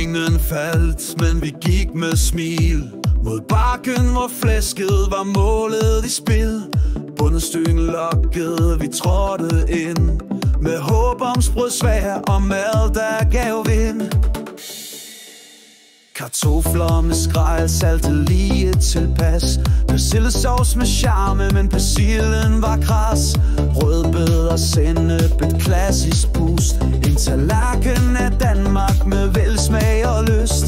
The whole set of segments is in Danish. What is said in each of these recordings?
Regnen faldt, men vi gik med smil mod bakken, hvor flæsket var målet i spil. Bundestyngen lokkede, vi trådte ind med håb om sprød svær og mad, der gav vind. Kartofler med skrald, salte lige tilpas. Persillesovs med charme, men persillen var kras. Rødbeder, sennep, et klassisk boost. En tallerken af Danmark med velsmag og lyst.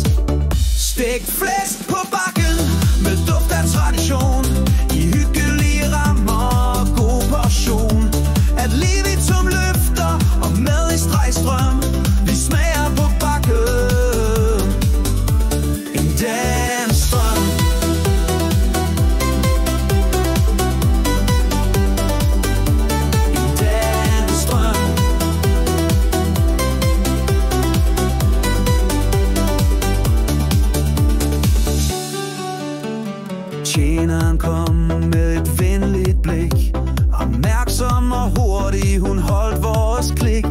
Stegt flæsk på bakken med duft af tradition. I hyggelige rammer og god portion. At Levitum løfter og med i stregstrøm. Vi smager på bakken. En dansstrøm. En dansstrøm. Tjeneren kom med et venligt blik. Opmærksom og hurtig, hun holdt vores klik.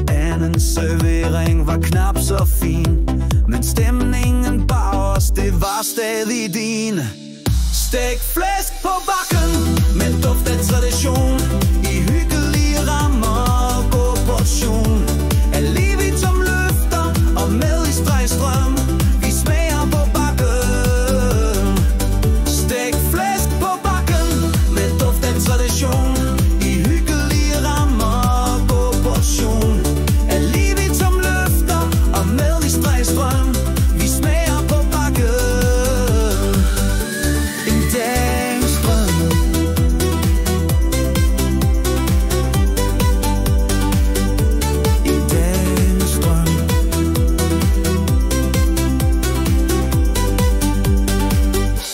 Anden servering var knap så fin, men stemningen bar os, det var stadig din. Stegt flæsk på bakken med duft af tradition. I hyggelige rammer og god portion. Af Levitum løfter og med i stregstrøm. Vi smager på bakken. Stegt flæsk på bakken med duft af tradition. I hyggelige rammer og god portion. Af Levitum løfter og med i stregstrøm. Vi smager på bakken. En dansstrøm. En dansstrøm.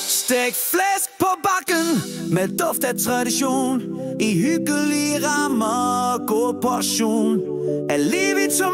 Stegt flæsk på bakken med duft af tradition. I hyggelige rammer og god portion. Af Levitum